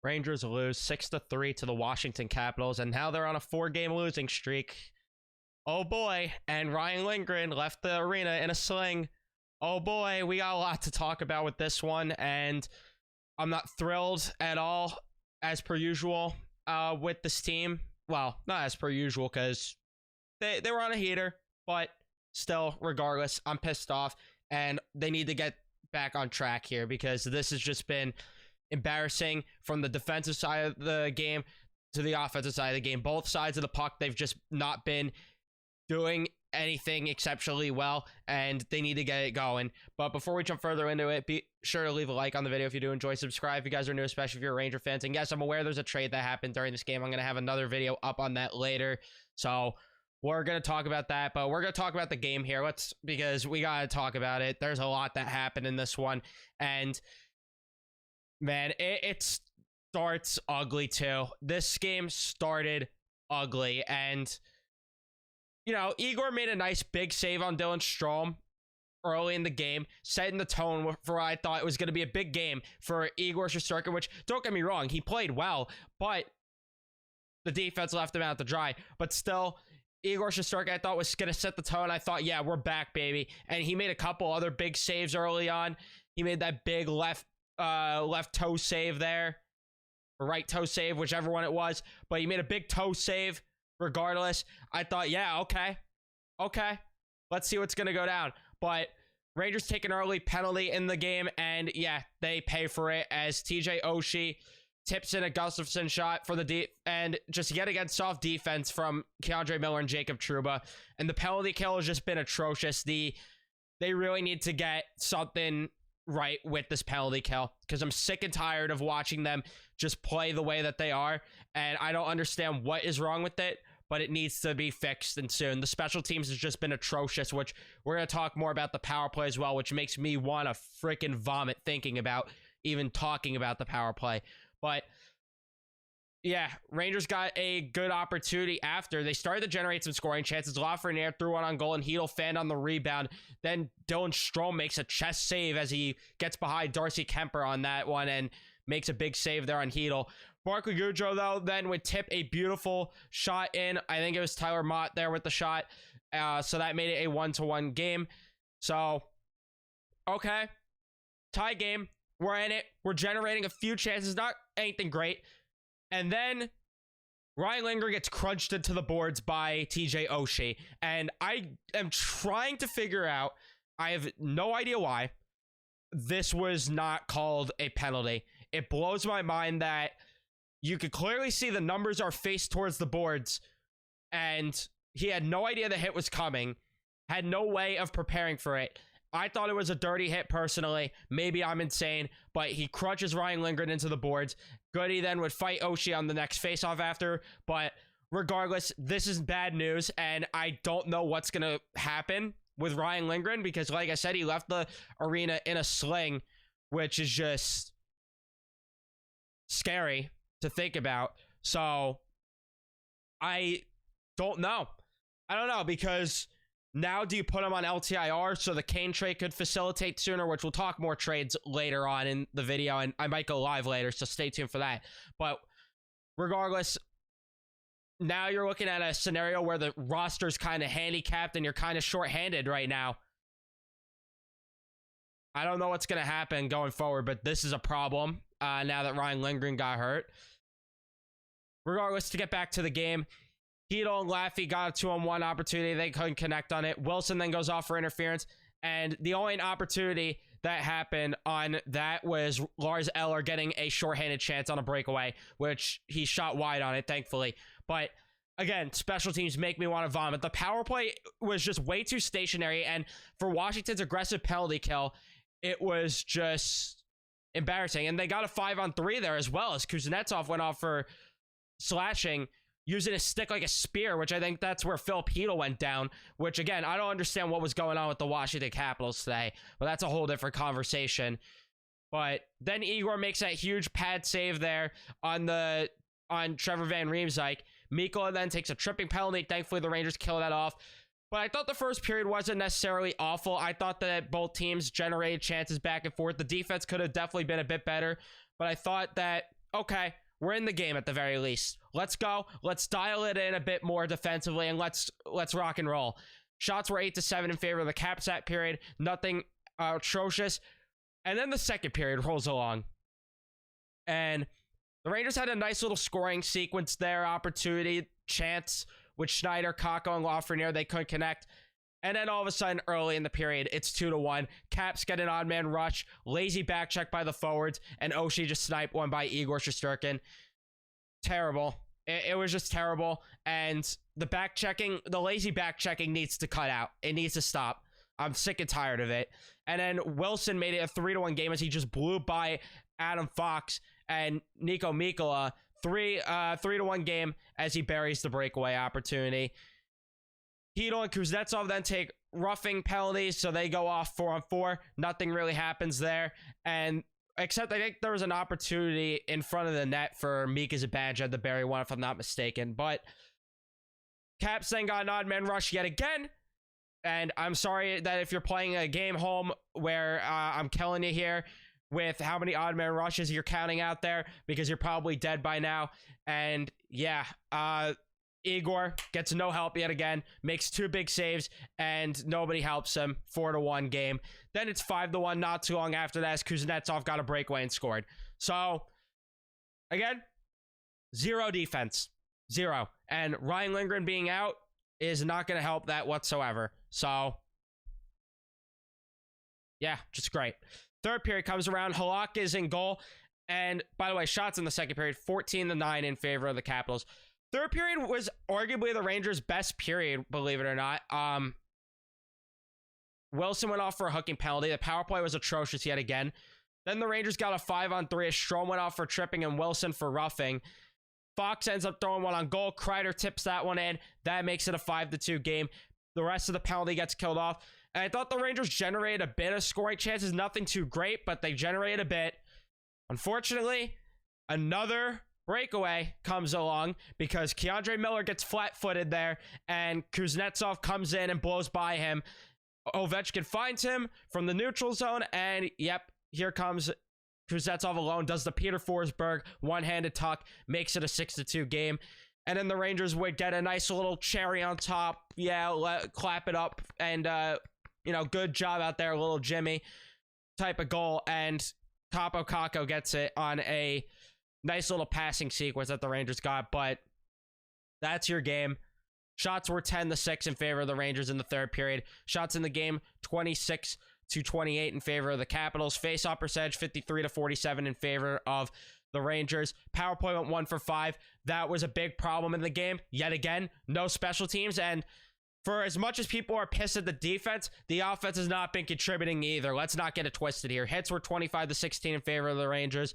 Rangers lose 6-3 to the Washington Capitals, and now they're on a 4-game losing streak. Oh boy, and Ryan Lindgren left the arena in a sling. Oh boy, we got a lot to talk about with this one, and I'm not thrilled at all, as per usual, with this team. Well, not as per usual, because they were on a heater, but still, regardless, I'm pissed off, and they need to get back on track here, because this has just been embarrassing from the defensive side of the game to the offensive side of the game. Both sides of the puck, they've just not been doing anything exceptionally well, and they need to get it going. But before we jump further into it, be sure to leave a like on the video if you do enjoy. Subscribe if you guys are new, especially if you're Ranger fans. And yes, I'm aware there's a trade that happened during this game. I'm going to have another video up on that later, so we're going to talk about that. But we're going to talk about the game here, because we got to talk about it. There's a lot that happened in this one, and man, it starts ugly too. This game started ugly, and you know, Igor made a nice big save on Dylan Strome early in the game, setting the tone for what I thought it was going to be a big game for Igor Shesterkin, which, don't get me wrong, he played well, but the defense left him out to dry. But still, Igor Shesterkin, I thought, was going to set the tone. I thought, yeah, we're back, baby. And he made a couple other big saves early on. He made that big left toe save there, or right toe save, whichever one it was. But he made a big toe save regardless. I thought, yeah, okay, let's see what's going to go down. But Rangers take an early penalty in the game, and yeah, they pay for it as TJ Oshie tips in a Gustafsson shot for the and just yet again soft defense from Keandre Miller and Jacob Trouba. And the penalty kill has just been atrocious. They really need to get something right with this penalty kill, because I'm sick and tired of watching them just play the way that they are, and I don't understand what is wrong with it, but it needs to be fixed, and soon. The special teams has just been atrocious, which we're going to talk more about the power play as well, which makes me want to freaking vomit thinking about even talking about the power play. But yeah, Rangers got a good opportunity after. They started to generate some scoring chances. Lafreniere threw one on goal, and Hedl fanned on the rebound. Then Dylan Strome makes a chest save as he gets behind Darcy Kemper on that one and makes a big save there on Hedl. Barclay Goodrow, though, then would tip a beautiful shot in. I think it was Tyler Mott there with the shot. So that made it a 1-1 game. So, okay. Tie game. We're in it. We're generating a few chances. Not anything great. And then Ryan Lindgren gets crunched into the boards by TJ Oshie. And I am trying to figure out, I have no idea why, this was not called a penalty. It blows my mind that you could clearly see the numbers are faced towards the boards, and he had no idea the hit was coming, had no way of preparing for it. I thought it was a dirty hit personally. Maybe I'm insane, but he crunches Ryan Lindgren into the boards. Goody then would fight Oshie on the next faceoff after, but regardless, this is bad news, and I don't know what's going to happen with Ryan Lindgren, because like I said, he left the arena in a sling, which is just scary to think about. So I don't know. Because now do you put him on LTIR so the Kane trade could facilitate sooner, which we'll talk more trades later on in the video, and I might go live later, so stay tuned for that. But regardless, now you're looking at a scenario where the roster's kind of handicapped and you're kind of shorthanded right now. I don't know what's going to happen going forward, but this is a problem now that Ryan Lindgren got hurt. Regardless, to get back to the game, Hedl and Laffy got a 2-on-1 opportunity. They couldn't connect on it. Wilson then goes off for interference, and the only opportunity that happened on that was Lars Eller getting a shorthanded chance on a breakaway, which he shot wide on it, thankfully. But again, special teams make me want to vomit. The power play was just way too stationary, and for Washington's aggressive penalty kill, it was just embarrassing. And they got a 5-on-3 there as well, as Kuznetsov went off for slashing, using a stick like a spear, which I think that's where Phil Hedl went down, which, again, I don't understand what was going on with the Washington Capitals today, but that's a whole different conversation. But then Igor makes that huge pad save there on Trevor Van Riemsdyk. Mikkola then takes a tripping penalty. Thankfully, the Rangers kill that off. But I thought the first period wasn't necessarily awful. I thought that both teams generated chances back and forth. The defense could have definitely been a bit better, but I thought that okay, we're in the game at the very least. Let's go. Let's dial it in a bit more defensively, and let's rock and roll. Shots were 8-7 in favor of the Caps that period. Nothing atrocious. And then the second period rolls along. And the Rangers had a nice little scoring sequence there. Opportunity, chance with Schneider, Kakko, and Lafreniere. They couldn't connect. And then all of a sudden, early in the period, it's 2-1. Caps get an odd man rush. Lazy back check by the forwards. And Oshie just sniped one by Igor Shesterkin. Terrible. It was just terrible. And the back checking, the lazy back checking needs to cut out. It needs to stop. I'm sick and tired of it. And then Wilson made it a 3-1 game as he just blew by Adam Fox and Nico Mikkola. 3-1 game as he buries the breakaway opportunity. Hedl and Kuznetsov then take roughing penalties, so they go off 4-on-4. Nothing really happens there. And except I think there was an opportunity in front of the net for Mika Zibanejad to bury one, if I'm not mistaken. But Caps then got an odd man rush yet again. And I'm sorry that if you're playing a game home where I'm killing you here with how many odd man rushes you're counting out there, because you're probably dead by now. And yeah, Igor gets no help yet again, makes 2 big saves, and nobody helps him. 4-1 game. Then it's 5-1 not too long after that as Kuznetsov got a breakaway and scored. So, again, 0 defense. 0. And Ryan Lindgren being out is not going to help that whatsoever. So, yeah, just great. Third period comes around. Halak is in goal. And, by the way, shots in the second period, 14-9 in favor of the Capitals. Third period was arguably the Rangers' best period, believe it or not. Wilson went off for a hooking penalty. The power play was atrocious yet again. Then the Rangers got a 5-on-3 as Strome went off for tripping and Wilson for roughing. Fox ends up throwing one on goal. Kreider tips that one in. That makes it a 5-2 game. The rest of the penalty gets killed off. And I thought the Rangers generated a bit of scoring chances. Nothing too great, but they generated a bit. Unfortunately, another breakaway comes along because Keandre Miller gets flat-footed there, and Kuznetsov comes in and blows by him. Ovechkin finds him from the neutral zone, and yep, here comes Kuznetsov alone, does the Peter Forsberg one-handed tuck, makes it a 6-2 game. And then the Rangers would get a nice little cherry on top. Yeah, clap it up. And, good job out there, little Jimmy type of goal. And Kaapo Kakko gets it on a nice little passing sequence that the Rangers got. But that's your game. Shots were 10-6 in favor of the Rangers in the third period. Shots in the game, 26-28 in favor of the Capitals. Face-off percentage, 53-47 in favor of the Rangers. Power play went 1 for 5. That was a big problem in the game. Yet again, no special teams. And for as much as people are pissed at the defense, the offense has not been contributing either. Let's not get it twisted here. Hits were 25-16 in favor of the Rangers.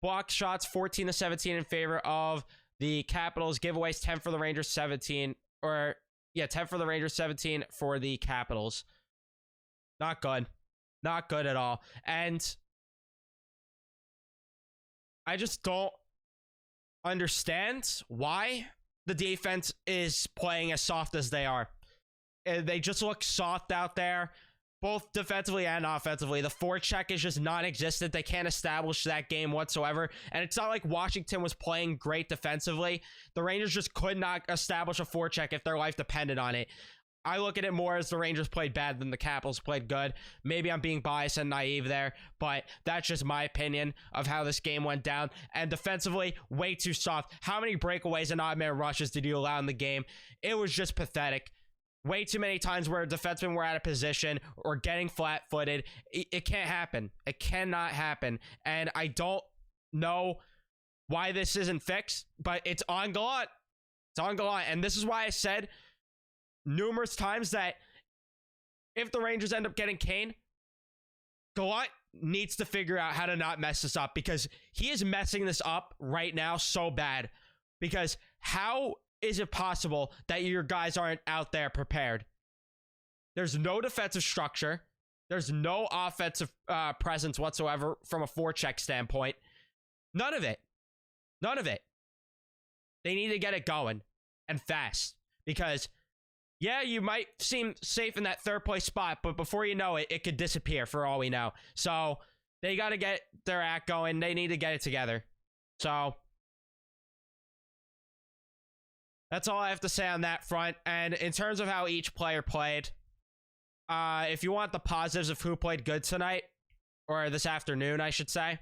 Blocked shots, 14-17 in favor of the Capitals. Giveaways, 10 for the Rangers, 17. 10 for the Rangers, 17 for the Capitals. Not good. Not good at all. And I just don't understand why the defense is playing as soft as they are. They just look soft out there, both defensively and offensively. The forecheck is just non-existent. They can't establish that game whatsoever. And it's not like Washington was playing great defensively. The Rangers just could not establish a forecheck if their life depended on it. I look at it more as the Rangers played bad than the Capitals played good. Maybe I'm being biased and naive there, but that's just my opinion of how this game went down. And defensively, way too soft. How many breakaways and odd man rushes did you allow in the game? It was just pathetic. Way too many times where defensemen were out of position or getting flat-footed. It can't happen. It cannot happen. And I don't know why this isn't fixed, but it's on Gallant. It's on Gallant. And this is why I said numerous times that if the Rangers end up getting Kane, Gallant needs to figure out how to not mess this up, because he is messing this up right now so bad. Because how is it possible that your guys aren't out there prepared? There's no defensive structure. There's no offensive presence whatsoever from a forecheck standpoint. None of it. None of it. They need to get it going and fast, because yeah, you might seem safe in that third place spot, but before you know it, it could disappear for all we know. So they got to get their act going. They need to get it together. So that's all I have to say on that front. And in terms of how each player played, if you want the positives of who played good tonight, or this afternoon, I should say,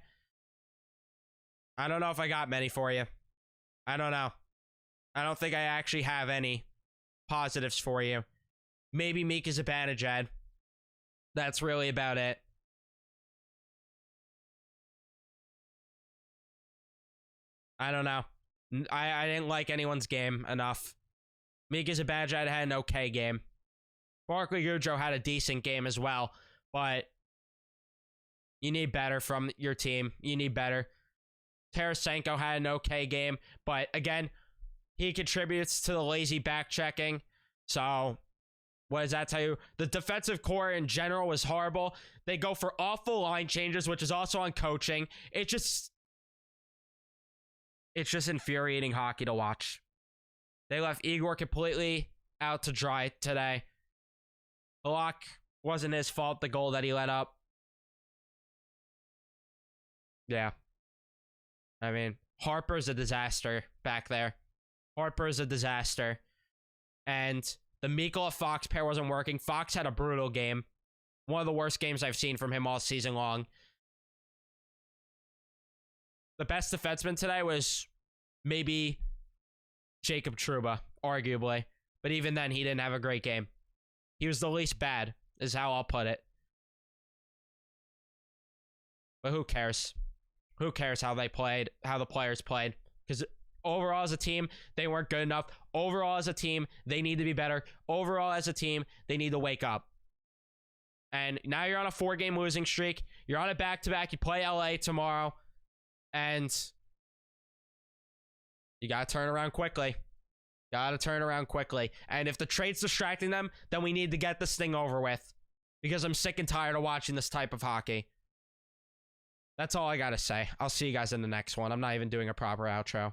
I don't know if I got many for you. I don't know. I don't think I actually have any positives for you. Maybe Mika Zibanejad. That's really about it. I don't know. I didn't like anyone's game enough. Mika Zibanejad had an okay game. Barkley Goodrow had a decent game as well, but you need better from your team. You need better. Tarasenko had an okay game, but again, he contributes to the lazy back checking. So what does that tell you? The defensive core in general was horrible. They go for awful line changes, which is also on coaching. It's just infuriating hockey to watch. They left Igor completely out to dry today. Halak wasn't his fault, the goal that he let up. Yeah. I mean, Harper's a disaster back there. Harper's a disaster. And the Mikkola Fox pair wasn't working. Fox had a brutal game. One of the worst games I've seen from him all season long. The best defenseman today was maybe Jacob Trouba, arguably. But even then, he didn't have a great game. He was the least bad, is how I'll put it. But who cares? Who cares how they played, how the players played? Because overall as a team, they weren't good enough. Overall as a team, they need to be better. Overall as a team, they need to wake up. And now you're on a 4-game losing streak. You're on a back-to-back. You play LA tomorrow. And you got to turn around quickly. Got to turn around quickly. And if the trade's distracting them, then we need to get this thing over with. Because I'm sick and tired of watching this type of hockey. That's all I got to say. I'll see you guys in the next one. I'm not even doing a proper outro.